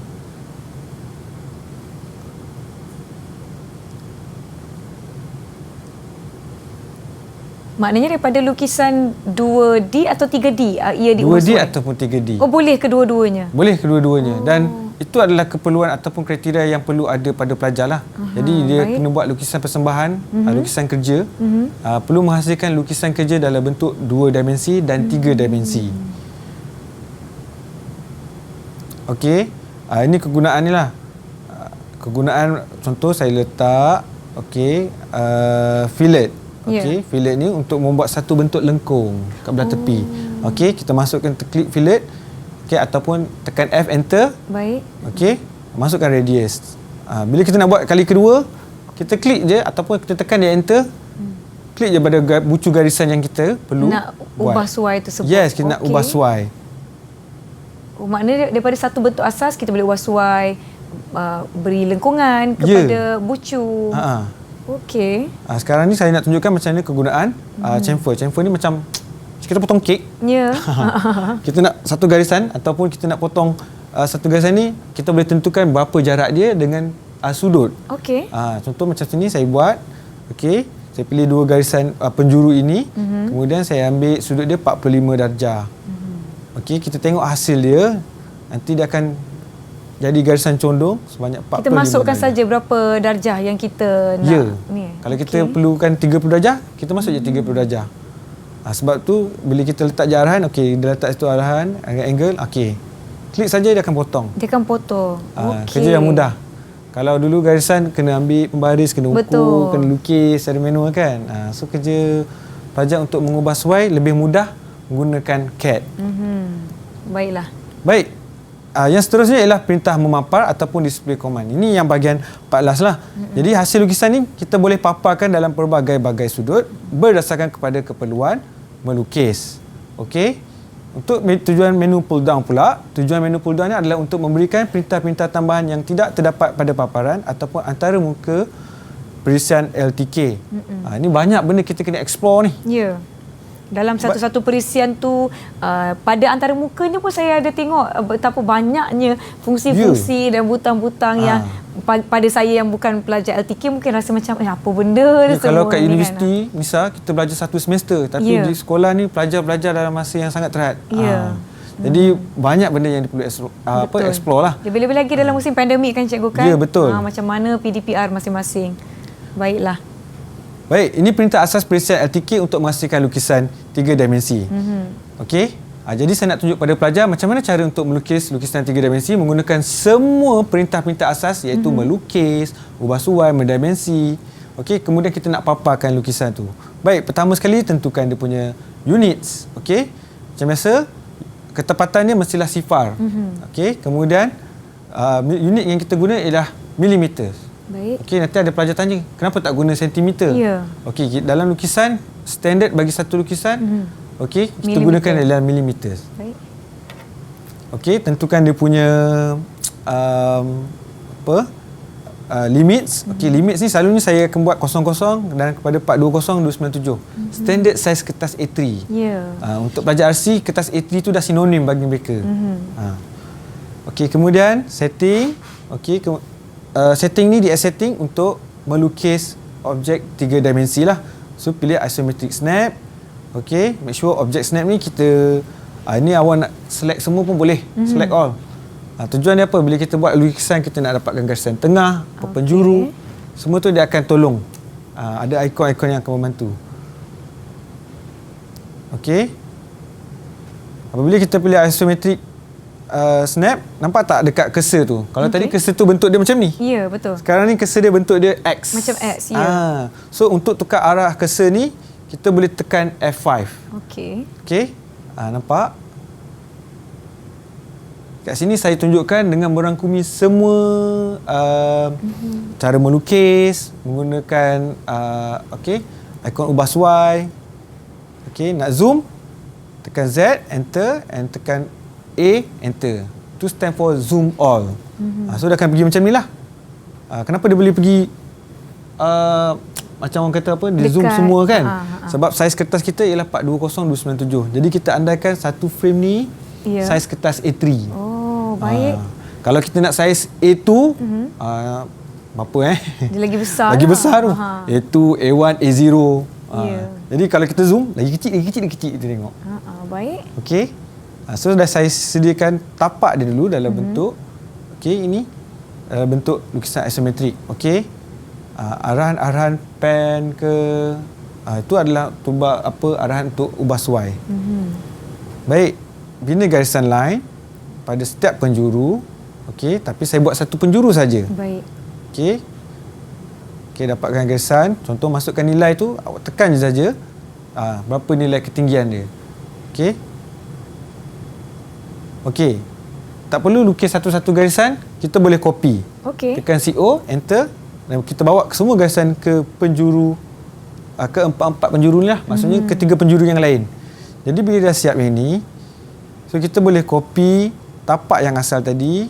Maknanya daripada lukisan 2D atau 3D ia 2D ataupun 3D. Oh, boleh kedua-duanya? Boleh kedua-duanya. Dan itu adalah keperluan ataupun kriteria yang perlu ada pada pelajar lah. Jadi dia kena buat lukisan persembahan, lukisan kerja. Perlu menghasilkan lukisan kerja dalam bentuk 2 dimensi dan 3 dimensi. Okey. Ini kegunaan ni lah. Kegunaan contoh saya letak fillet. Okey, fillet ni untuk membuat satu bentuk lengkung kat belah tepi. Okey, kita masukkan klik fillet. Okey, ataupun tekan F enter. Baik. Okey, masukkan radius. Bila kita nak buat kali kedua, kita klik je ataupun kita tekan dia enter. Klik je pada bucu garisan yang kita perlu nak ubah suai tersebut. Yes, kita nak ubah suai. Maknanya daripada satu bentuk asas kita boleh ubah suai, beri lengkungan kepada bucu. Okey. Sekarang ni saya nak tunjukkan macam mana kegunaan chamfer. Chamfer ni macam kita potong kek. Kita nak satu garisan ataupun kita nak potong satu garisan ni, kita boleh tentukan berapa jarak dia dengan sudut. Okey. Contoh macam sini saya buat. Okey. Saya pilih dua garisan penjuru ini. Kemudian saya ambil sudut dia 45 darjah. Okey, kita tengok hasil dia. Nanti dia akan jadi garisan condong sebanyak 45 kita masukkan darjah. saja berapa darjah yang kita nak ni. Kalau kita perlukan 30 darjah, kita masuk je 30 darjah. Sebab tu bila kita letak je arahan, okey, dia letak situ arahan, angle, okey. Klik saja dia akan potong. Dia akan potong. Kerja yang mudah. Kalau dulu garisan kena ambil pembaris, kena ukur, kena lukis secara manual kan. So kerja pelajar untuk mengubah suai lebih mudah menggunakan CAD. Baiklah. Baik. Yang seterusnya ialah perintah memapar ataupun display command. Ini yang bahagian 14 lah. Jadi hasil lukisan ni kita boleh paparkan dalam pelbagai-bagai sudut berdasarkan kepada keperluan melukis. Okey. Untuk tujuan menu pull down pula, tujuan menu pull down ni adalah untuk memberikan perintah-perintah tambahan yang tidak terdapat pada paparan ataupun antara muka perisian LTK. Ini banyak benda kita kena explore ni. Ya. Dalam satu-satu perisian tu, pada antara mukanya pun saya ada tengok betapa banyaknya fungsi-fungsi dan butang-butang yang pada saya yang bukan pelajar LTK mungkin rasa macam apa benda semua. Kalau kat universiti, misal kita belajar satu semester, tapi di sekolah ni pelajar-pelajar dalam masa yang sangat terhad. Jadi banyak benda yang perlu explore lah. Lebih-lebih lagi dalam musim pandemik kan cikgu kan? Ya, betul. Macam mana PDPR masing-masing. Baiklah. Baik, ini perintah asas perisian LTK untuk menghasilkan lukisan 3 dimensi. Okey. Jadi saya nak tunjuk pada pelajar macam mana cara untuk melukis lukisan 3 dimensi menggunakan semua perintah-perintah asas iaitu melukis, ubah suai, mendimensi. Okey, kemudian kita nak paparkan lukisan tu. Baik, pertama sekali tentukan dia punya units. Okey. Macam biasa, ketepatannya mestilah sifar. Okey, kemudian unit yang kita guna ialah milimeter. Baik. Okey, nanti ada pelajar tanya, kenapa tak guna sentimeter? Okey, dalam lukisan standard bagi satu lukisan, okey, kita gunakan dalam milimeter. Baik. Okey, tentukan dia punya limits. Okey, limits ni selalunya saya akan buat 00 dan kepada 420297. Standard size kertas A3. Untuk pelajar RC, kertas A3 tu dah sinonim bagi mereka. Okey, kemudian setting. Okey, setting ni dia setting untuk melukis objek 3 dimensi lah. So pilih isometric snap. Okey, make sure object snap ni kita ni awak nak select semua pun boleh. Select all. Tujuan dia apa? Bila kita buat lukisan, kita nak dapatkan garisan tengah, penjuru. Semua tu dia akan tolong. Ada ikon-ikon yang akan membantu. Okey. Apabila kita pilih isometric snap, nampak tak dekat cursor tu? Kalau tadi cursor tu bentuk dia macam ni. Ya, betul. Sekarang ni cursor dia bentuk dia X. Macam X, ya. So untuk tukar arah cursor ni, kita boleh tekan F5. Okey. Okey. Nampak? Kat sini saya tunjukkan dengan merangkumi semua cara melukis menggunakan ikon ubah suai. Okey, nak zoom, tekan Z, enter, and tekan A, enter. Itu stand for zoom all. So dia akan pergi macam ni lah. Kenapa dia boleh pergi macam orang kata apa, dia zoom semua kan? Sebab saiz kertas kita ialah 420297. Jadi kita andaikan satu frame ni saiz kertas A3. Baik. Kalau kita nak saiz A2, berapa Dia lagi besar. Lagi besar tu. A2, A1, A0. Jadi kalau kita zoom, lagi kecil kita tengok. Baik. Okey. So dah saya sediakan tapak dia dulu dalam bentuk. Okey, ini bentuk lukisan isometrik. Okey. Arahan-arahan pen ke itu adalah arahan untuk ubah suai. Baik. Bina garisan line pada setiap penjuru. Okey, tapi saya buat satu penjuru saja. Baik. Okey. Okey, dapatkan garisan. Contoh masukkan nilai tu, awak tekan je saja. Berapa nilai ketinggian dia. Okey. Okey. Tak perlu lukis satu-satu garisan, kita boleh copy. Okey. Tekan CO, enter, dan kita bawa semua garisan ke penjuru, ke empat-empat penjuru ni lah. Maksudnya ke 3 penjuru yang lain. Jadi bila dah siap yang ni, so kita boleh copy tapak yang asal tadi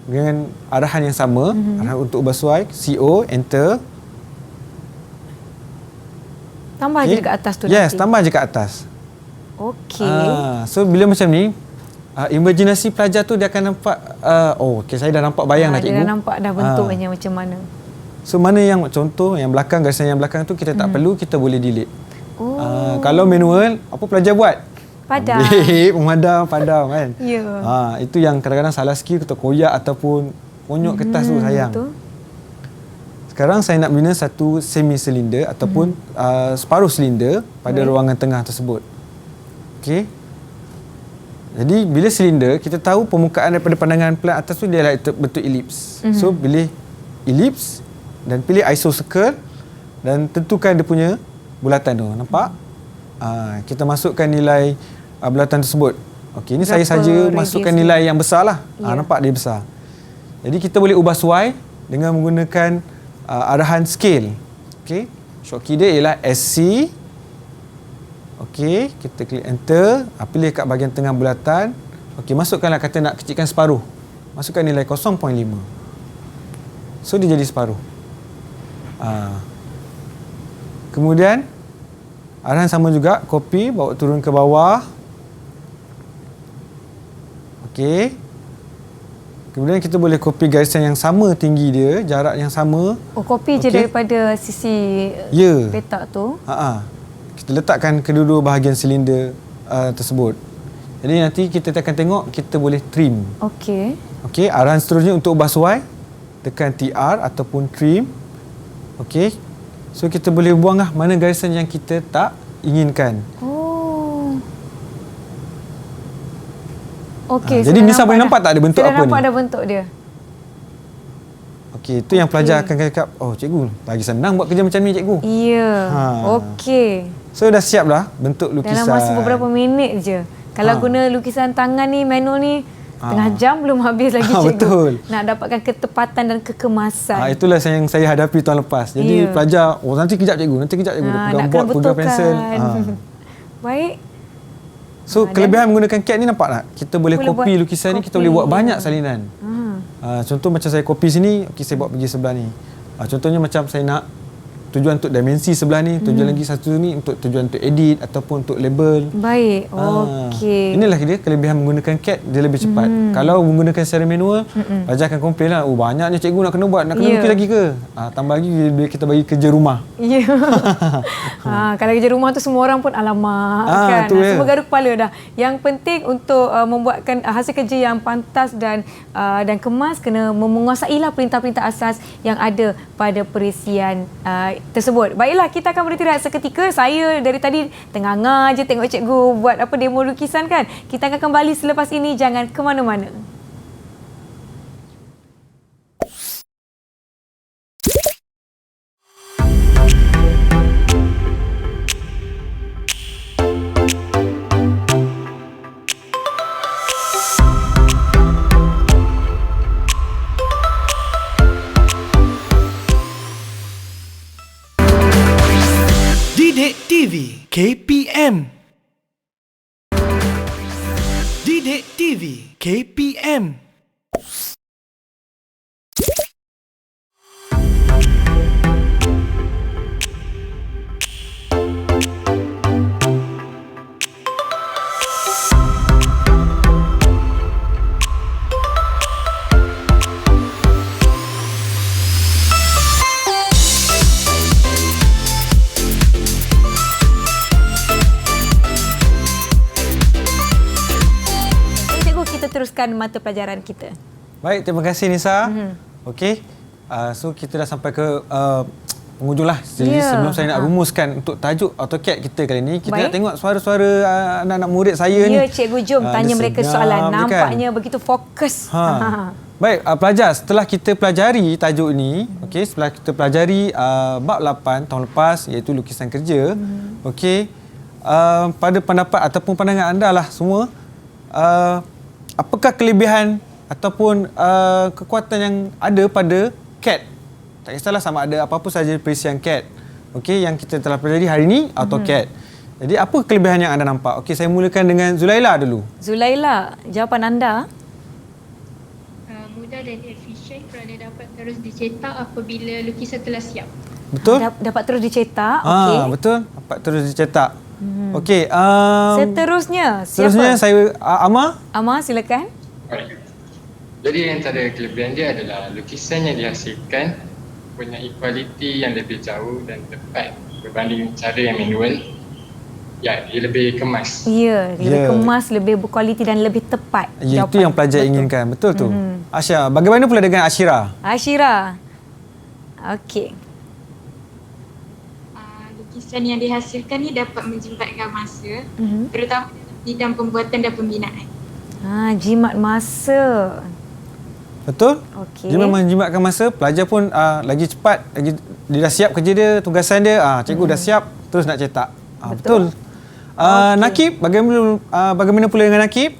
dengan arahan yang sama, arahan untuk ubah suai, CO, enter. Tambah je dekat atas tu nanti. Yes, tambah je kat atas. Okey. So bila macam ni, imajinasi pelajar tu dia akan nampak, saya dah nampak bayang dah cikgu. Dia dah nampak dah bentuknya macam mana. So mana yang contoh yang belakang, garisan yang belakang tu kita tak perlu, kita boleh delete. Kalau manual, apa pelajar buat? Padam. Padam kan. Ya. Itu yang kadang-kadang salah sikit, kita koyak ataupun konyok kertas tu sayang. Betul. Sekarang saya nak bina satu semi silinder ataupun separuh silinder pada ruangan tengah tersebut. Okey. Jadi bila silinder, kita tahu permukaan daripada pandangan plan atas tu dia adalah bentuk elips. So pilih elips dan pilih iso circle dan tentukan dia punya bulatan tu. Nampak? Kita masukkan nilai bulatan tersebut. Okey, ini saya saja masukkan nilai yang besar lah. Nampak dia besar. Jadi kita boleh ubah suai dengan menggunakan arahan scale. Okey, shortkey dia ialah SC. Okey, kita klik enter, pilih kat bahagian tengah bulatan. Okey, masukkanlah kata nak kecilkan separuh. Masukkan nilai 0.5. So dia jadi separuh. Kemudian arahan sama juga, copy, bawa turun ke bawah. Okey. Kemudian kita boleh copy garisan yang sama tinggi dia, jarak yang sama. Copy je daripada sisi petak tu. Kita letakkan kedua-dua bahagian silinder tersebut. Jadi nanti kita akan tengok, kita boleh trim. Okey. Okey, arahan seterusnya untuk ubah suai, tekan TR ataupun trim. Okey. So kita boleh buang lah mana garisan yang kita tak inginkan. Okey. Jadi Nisa boleh nampak tak ada bentuk apa ni? Saya nampak ada bentuk dia. Okey, itu yang pelajar akan cakap, cikgu, lagi senang buat kerja macam ni cikgu. Ya. Okey. So dah siap dah bentuk lukisan. Dalam masa beberapa minit je. Kalau guna lukisan tangan ni, manual ni, tengah jam belum habis lagi cikgu. Betul. Nak dapatkan ketepatan dan kekemasan. Itulah yang saya hadapi tahun lepas. Jadi pelajar, nanti kejap cikgu, pegang board, pegang pensel. Baik. So kelebihan menggunakan CAD ni nampak tak? Kita boleh copy lukisan ni, kita boleh buat banyak salinan. Contoh macam saya copy sini, saya bawa pergi sebelah ni. Contohnya macam saya nak tujuan untuk dimensi sebelah ni, tujuan lagi satu ni untuk tujuan untuk edit ataupun untuk label. Baik. Okey. Inilah dia kelebihan menggunakan CAD, dia lebih cepat. Kalau menggunakan secara manual, pelajar akan komplain lah, banyaknya cikgu nak kena buat, nak kena lukis lagi ke? Tambah lagi bila kita bagi kerja rumah. Ya. Kalau kerja rumah tu semua orang pun alamak kan. Semua gaduh kepala dah. Yang penting untuk membuatkan hasil kerja yang pantas dan kemas, kena menguasailah perintah-perintah asas yang ada pada perisian tersebut. Baiklah, kita akan berhenti rehat seketika. Saya dari tadi tengah-tengah je tengok cikgu buat demo lukisan kan. Kita akan kembali selepas ini, jangan ke mana-mana. Didik TV KPM. Didik TV KPM. Teruskan mata pelajaran kita. Baik, terima kasih Nisa. Okey. So kita dah sampai ke penghujung lah. Jadi sebelum saya nak rumuskan untuk tajuk AutoCAD kita kali ni, kita nak tengok suara-suara anak-anak murid saya ni. Ya, cikgu, jom tanya mereka soalan. Nampaknya begitu fokus. Baik, pelajar, setelah kita pelajari tajuk ni, okey, setelah kita pelajari bab 8 tahun lepas iaitu lukisan kerja, okey, pada pendapat ataupun pandangan anda lah semua, apakah kelebihan ataupun kekuatan yang ada pada CAD? Tak kisahlah sama ada apa-apa sahaja perisian CAD. Okey, yang kita telah pelajari hari ini AutoCAD. Jadi apa kelebihan yang anda nampak? Okey, saya mulakan dengan Zulaila dulu. Zulaila, jawapan anda? Mudah dan efisien kerana dapat terus dicetak apabila lukisan telah siap. Betul? Dapat terus dicetak. Okey. Betul, dapat terus dicetak. Okey, seterusnya siapa? Saya Amar. Amar, silakan. Jadi antara kelebihan dia adalah lukisan yang dihasilkan punya kualiti yang lebih jauh dan tepat berbanding cara yang manual. Ya, dia lebih kemas. Ya, lebih kemas, lebih berkualiti dan lebih tepat. Ya, itu yang pelajar inginkan. Betul tu. Asya, bagaimana pula dengan Ashira? Ashira. Okey. Lukisan yang dihasilkan ni dapat menjimatkan masa, terutama dalam bidang pembuatan dan pembinaan. Jimat masa. Betul? Okey. Dia memang menjimatkan masa, pelajar pun lagi cepat, dia dah siap kerja dia, tugasan dia, cikgu dah siap, terus nak cetak. Betul. Nakib, bagaimana pula dengan Nakib?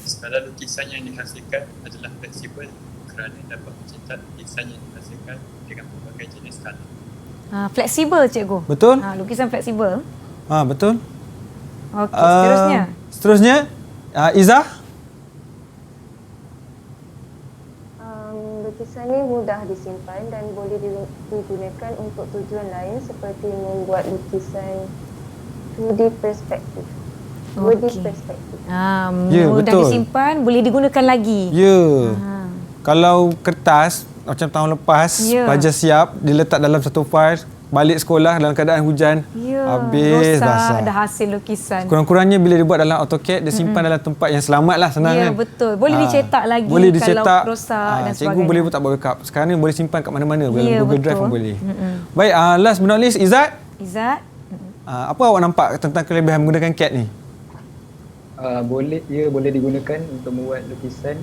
Skala lukisan yang dihasilkan adalah fleksibel kerana dapat mencetak lukisan yang dihasilkan dengan berbagai jenis skala. Fleksibel, cikgu. Betul. Lukisan fleksibel. Betul. Okey, seterusnya. Seterusnya, Izzah. Lukisan ini mudah disimpan dan boleh digunakan untuk tujuan lain seperti membuat lukisan 2D perspektif. 2D perspektif. Mudah disimpan, boleh digunakan lagi. Ya. Kalau kertas macam tahun lepas, pelajar siap, diletak dalam satu file, balik sekolah dalam keadaan hujan, habis basah. Dah hasil lukisan. Kurang-kurangnya bila dibuat dalam AutoCAD, dia simpan dalam tempat yang selamat lah, senang kan? Ya, betul. Boleh dicetak lagi boleh dicetak, kalau rosak dan sebagainya. Cikgu boleh tak buat backup. Sekarang ni boleh simpan kat mana-mana, dalam Google Drive pun boleh. Baik, last but not least, Izzat. Izzat. Apa awak nampak tentang kelebihan menggunakan CAD ni? Boleh digunakan untuk membuat lukisan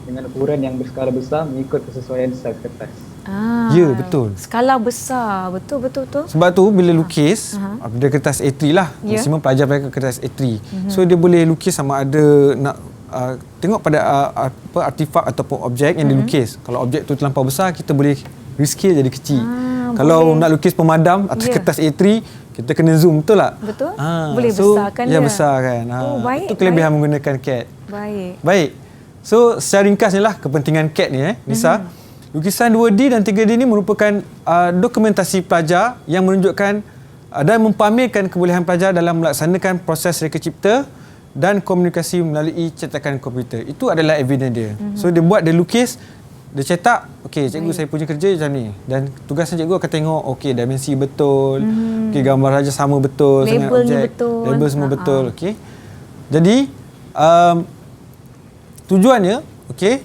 dengan ukuran yang berskala besar mengikut kesesuaian saiz kertas. Ya, betul. Skala besar. Betul. Sebab tu bila lukis, dia kertas A3 lah. Maksimum pelajar pakai kertas A3. So dia boleh lukis sama ada nak tengok pada artifak ataupun objek yang dilukis. Kalau objek tu terlampau besar, kita boleh rescale jadi kecil. Kalau nak lukis pemadam atas kertas A3, kita kena zoom, betul tak? Betul. Boleh besarkan dia. Ya, besarkan. Baik. Itu kelebihan menggunakan CAD. Baik. So secara ringkasnya lah kepentingan CAD ni, Nisa. lukisan 2D dan 3D ini merupakan dokumentasi pelajar yang menunjukkan dan mempamerkan kebolehan pelajar dalam melaksanakan proses reka cipta dan komunikasi melalui cetakan komputer. Itu adalah evidence dia. So dia buat, dia lukis, dia cetak, okey cikgu saya punya kerja macam ni. Dan tugasnya cikgu akan tengok, okey dimensi betul, okey gambar raja sama betul, label objek, betul, label semua betul, okey. Jadi tujuannya, okey,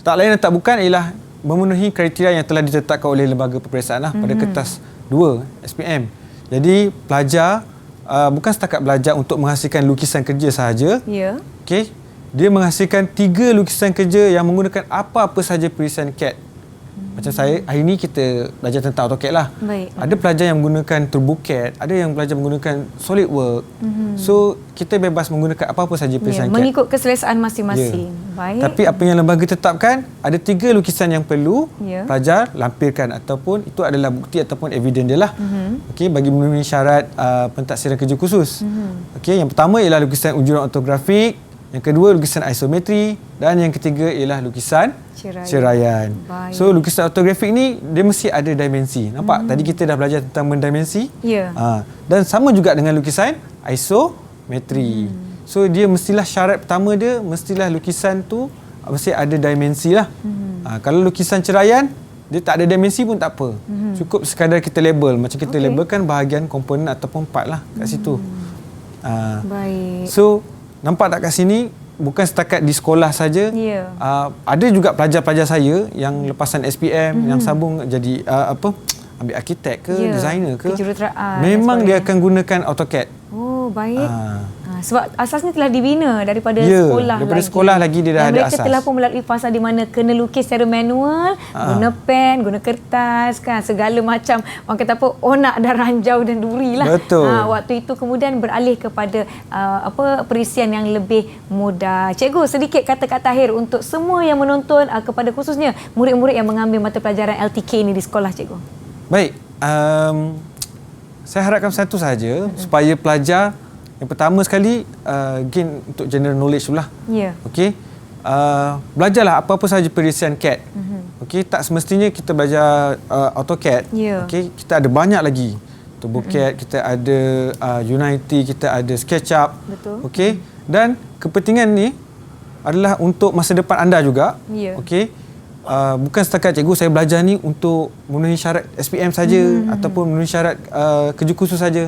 tak lain dan tak bukan ialah memenuhi kriteria yang telah ditetapkan oleh lembaga peperiksaan pada kertas 2 SPM. Jadi pelajar bukan setakat belajar untuk menghasilkan lukisan kerja sahaja. Ya. Okey. Dia menghasilkan 3 lukisan kerja yang menggunakan apa-apa sahaja perisian CAD. Macam saya, hari ni kita belajar tentang AutoCAD lah. Baik. Ada pelajar yang menggunakan TurboCAD, ada yang pelajar menggunakan SolidWorks. So, kita bebas menggunakan apa-apa sahaja perisian CAD. Mengikut keselesaan masing-masing. Baik. Tapi apa yang lembaga tetapkan, ada 3 lukisan yang perlu pelajar lampirkan ataupun itu adalah bukti ataupun evidence dia lah. Okey, bagi memenuhi syarat pentaksiran kerja khusus. Okey, yang pertama ialah lukisan ujuran ortografik, yang kedua lukisan isometri dan yang ketiga ialah lukisan ceraian. So lukisan ortografik ni dia mesti ada dimensi. Nampak? Tadi kita dah belajar tentang mendimensi. Ya. Dan sama juga dengan lukisan isometri. So dia mestilah syarat pertama dia mestilah lukisan tu mesti ada dimensi lah. Kalau lukisan ceraian dia tak ada dimensi pun tak apa. Cukup sekadar kita label. Macam kita labelkan bahagian komponen ataupun part lah kat situ. Baik. So nampak tak kat sini bukan setakat di sekolah saja. Ada juga pelajar-pelajar saya yang lepasan SPM yang sambung jadi ambil arkitek ke designer ke, kejuruteraan, memang dia akan gunakan AutoCAD. Oh, baik. Sebab asasnya telah dibina daripada sekolah daripada sekolah lagi dia dah ada asas. Mereka telah pun melalui fasa di mana kena lukis secara manual, guna pen, guna kertas kan, segala macam orang kata apa, onak dan ranjau dan duri lah. Betul. Waktu itu kemudian beralih kepada perisian yang lebih mudah. Cikgu, sedikit kata-kata akhir untuk semua yang menonton, kepada khususnya murid-murid yang mengambil mata pelajaran LTK ni di sekolah, cikgu. Baik, saya harapkan satu sahaja supaya pelajar yang pertama sekali gain untuk general knowledge tu lah. Okey. Belajarlah apa-apa sahaja perisian CAD. Okey, tak semestinya kita belajar AutoCAD. Okey, kita ada banyak lagi. TurboCAD, kita ada Unity, kita ada SketchUp. Okey. Dan kepentingan ni adalah untuk masa depan anda juga. Okey. Bukan setakat cikgu saya belajar ni untuk memenuhi syarat SPM saja ataupun memenuhi syarat kerja khusus saja.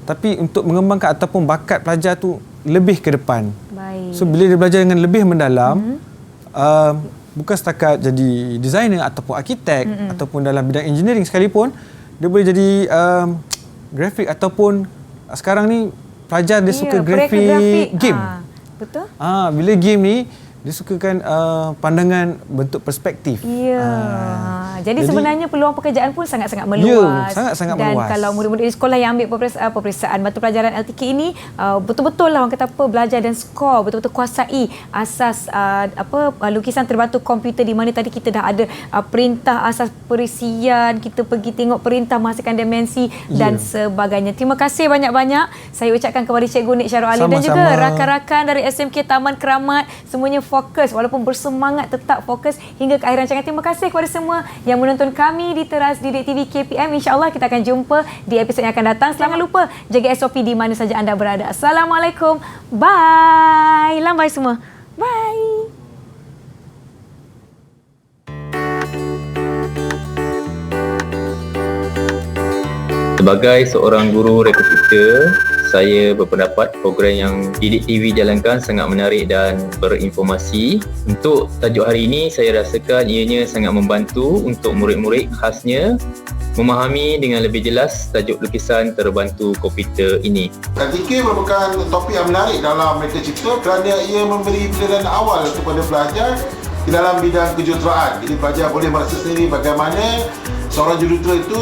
Tapi untuk mengembangkan ataupun bakat pelajar tu lebih ke depan. So bila dia belajar dengan lebih mendalam, bukan setakat jadi designer ataupun arkitek ataupun dalam bidang engineering sekalipun, dia boleh jadi grafik ataupun sekarang ni pelajar dia suka grafik game. Betul? Bila game ni dia sukakan pandangan bentuk perspektif. Jadi sebenarnya peluang pekerjaan pun sangat-sangat meluas. Sangat-sangat meluas. Dan kalau murid-murid di sekolah yang ambil peperiksaan mata pelajaran LTK ini, betul-betul lah orang kata apa, belajar dan skor, betul-betul kuasai asas lukisan terbantu komputer, di mana tadi kita dah ada perintah asas perisian, kita pergi tengok perintah menghasilkan dimensi dan sebagainya. Terima kasih banyak-banyak saya ucapkan kepada Cikgu Nik Syarul Ali dan juga rakan-rakan dari SMK Taman Keramat, semuanya fokus walaupun bersemangat tetap fokus hingga ke akhir rancangan. Terima kasih kepada semua yang menonton kami di teras Didik TV KPM. InsyaAllah kita akan jumpa di episod yang akan datang. Jangan lupa jaga SOP di mana saja anda berada. Assalamualaikum. Bye. Lambai semua. Bye. Sebagai seorang guru reka cipta, saya berpendapat program yang Didik TV jalankan sangat menarik dan berinformasi. Untuk tajuk hari ini, saya rasakan ianya sangat membantu untuk murid-murid, khasnya memahami dengan lebih jelas tajuk lukisan terbantu komputer ini. LTK merupakan topik yang menarik dalam reka cipta kerana ia memberi penilaian awal kepada pelajar di dalam bidang kejuruteraan. Jadi pelajar boleh merasa sendiri bagaimana seorang jurutera itu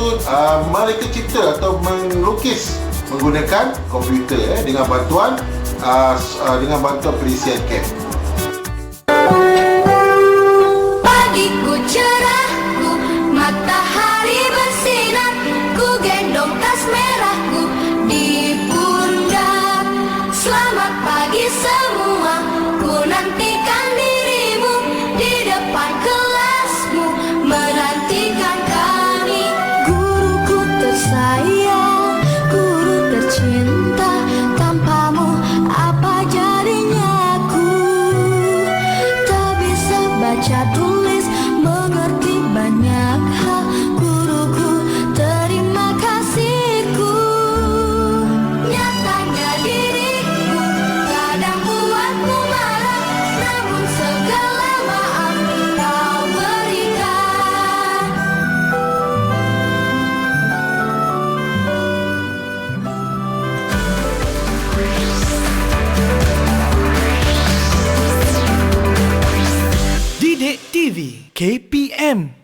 mereka cipta atau melukis menggunakan komputer dengan bantuan perisian CAD. Pagiku cerahku, matahari bersinar, ku gendong tas merahku di pundak. Selamat pagi semua, ku nantikan dirimu di depan kelasmu. TV KPM